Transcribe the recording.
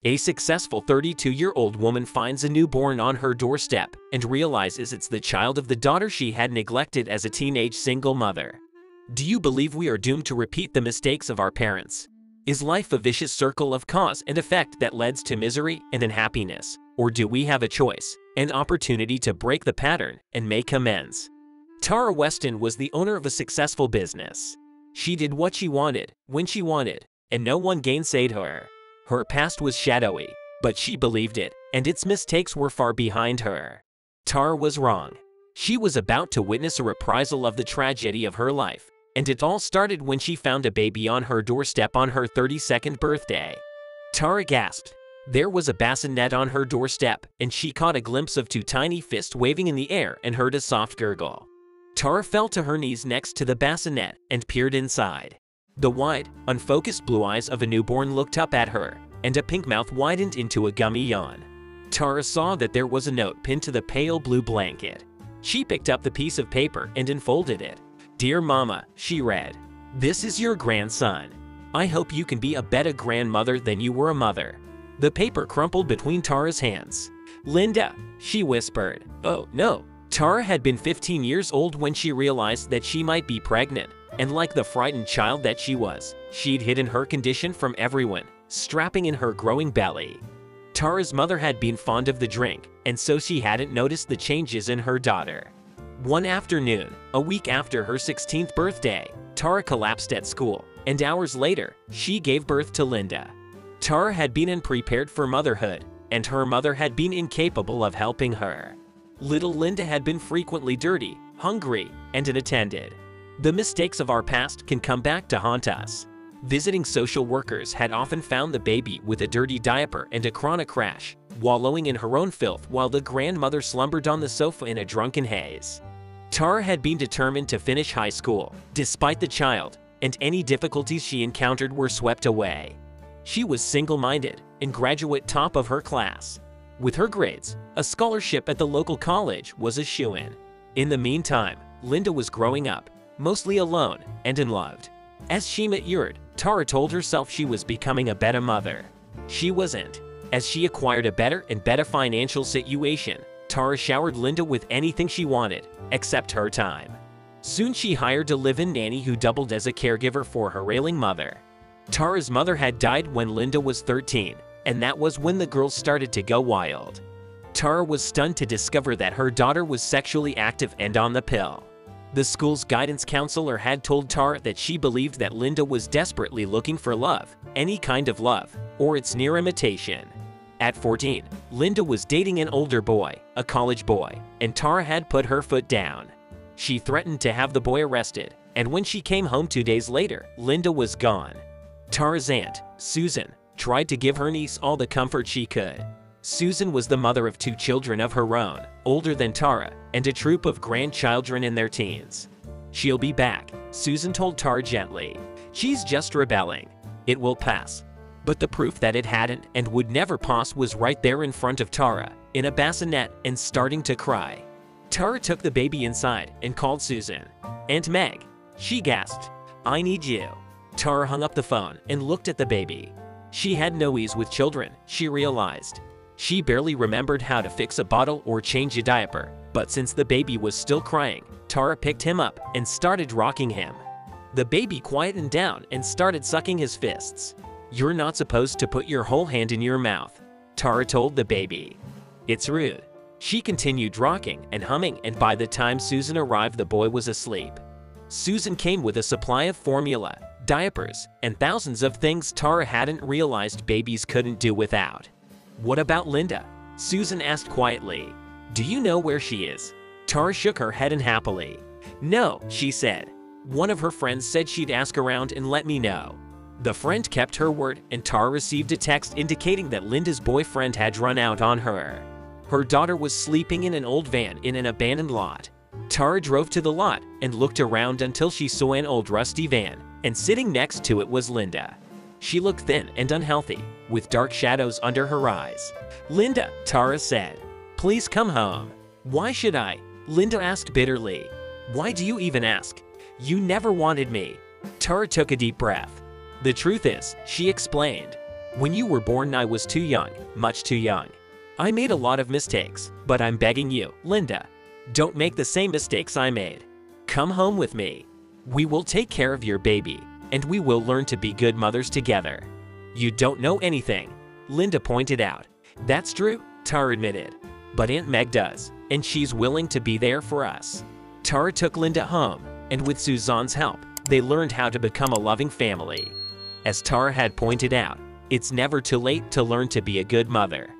A successful 32-year-old woman finds a newborn on her doorstep and realizes it's the child of the daughter she had neglected as a teenage single mother. Do you believe we are doomed to repeat the mistakes of our parents? Is life a vicious circle of cause and effect that leads to misery and unhappiness? Or do we have a choice, an opportunity to break the pattern and make amends? Tara Weston was the owner of a successful business. She did what she wanted, when she wanted, and no one gainsaid her. Her past was shadowy, but she believed it, and its mistakes were far behind her. Tara was wrong. She was about to witness a reprisal of the tragedy of her life, and it all started when she found a baby on her doorstep on her 32nd birthday. Tara gasped. There was a bassinet on her doorstep, and she caught a glimpse of two tiny fists waving in the air and heard a soft gurgle. Tara fell to her knees next to the bassinet and peered inside. The wide, unfocused blue eyes of a newborn looked up at her, and a pink mouth widened into a gummy yawn. Tara saw that there was a note pinned to the pale blue blanket. She picked up the piece of paper and unfolded it. "Dear Mama," she read, "this is your grandson. I hope you can be a better grandmother than you were a mother." The paper crumpled between Tara's hands. "Linda," she whispered. Oh no. Tara had been 15 years old when she realized that she might be pregnant. And like the frightened child that she was, she'd hidden her condition from everyone, strapping in her growing belly. Tara's mother had been fond of the drink, and so she hadn't noticed the changes in her daughter. One afternoon, a week after her 16th birthday, Tara collapsed at school, and hours later, she gave birth to Linda. Tara had been unprepared for motherhood, and her mother had been incapable of helping her. Little Linda had been frequently dirty, hungry, and unattended. The mistakes of our past can come back to haunt us. Visiting social workers had often found the baby with a dirty diaper and a chronic rash, wallowing in her own filth while the grandmother slumbered on the sofa in a drunken haze. Tara had been determined to finish high school, despite the child, and any difficulties she encountered were swept away. She was single-minded and graduate top of her class. With her grades, a scholarship at the local college was a shoo-in. In the meantime, Linda was growing up, mostly alone and unloved. As she matured, Tara told herself she was becoming a better mother. She wasn't. As she acquired a better financial situation, Tara showered Linda with anything she wanted, except her time. Soon she hired a live-in nanny who doubled as a caregiver for her ailing mother. Tara's mother had died when Linda was 13, and that was when the girls started to go wild. Tara was stunned to discover that her daughter was sexually active and on the pill. The school's guidance counselor had told Tara that she believed that Linda was desperately looking for love, any kind of love, or its near imitation. At 14, Linda was dating an older boy, a college boy, and Tara had put her foot down. She threatened to have the boy arrested, and when she came home 2 days later, Linda was gone. Tara's aunt, Susan, tried to give her niece all the comfort she could. Susan was the mother of 2 children of her own, older than Tara, and a troop of grandchildren in their teens. "She'll be back," Susan told Tara gently. "She's just rebelling. It will pass." But the proof that it hadn't and would never pass was right there in front of Tara, in a bassinet and starting to cry. Tara took the baby inside and called Susan. "Aunt Meg," she gasped, "I need you." Tara hung up the phone and looked at the baby. She had no ease with children, she realized. She barely remembered how to fix a bottle or change a diaper, but since the baby was still crying, Tara picked him up and started rocking him. The baby quietened down and started sucking his fists. "You're not supposed to put your whole hand in your mouth," Tara told the baby. "It's rude." She continued rocking and humming, and by the time Susan arrived, the boy was asleep. Susan came with a supply of formula, diapers, and thousands of things Tara hadn't realized babies couldn't do without. "What about Linda?" Susan asked quietly. "Do you know where she is?" Tara shook her head unhappily. "No," she said. "One of her friends said she'd ask around and let me know." The friend kept her word, and Tara received a text indicating that Linda's boyfriend had run out on her. Her daughter was sleeping in an old van in an abandoned lot. Tara drove to the lot and looked around until she saw an old rusty van, and sitting next to it was Linda. She looked thin and unhealthy, with dark shadows under her eyes. "Linda," Tara said, "please come home." "Why should I?" Linda asked bitterly. "Why do you even ask? You never wanted me." Tara took a deep breath. "The truth is," she explained, When you were born, I was too young, much too young. I made a lot of mistakes, but I'm begging you, Linda, don't make the same mistakes I made. Come home with me. We will take care of your baby, and we will learn to be good mothers together. You don't know anything, Linda pointed out. That's true, Tara admitted. But Aunt Meg does, and she's willing to be there for us. Tara took Linda home, and with Suzanne's help, they learned how to become a loving family. As Tara had pointed out, it's never too late to learn to be a good mother.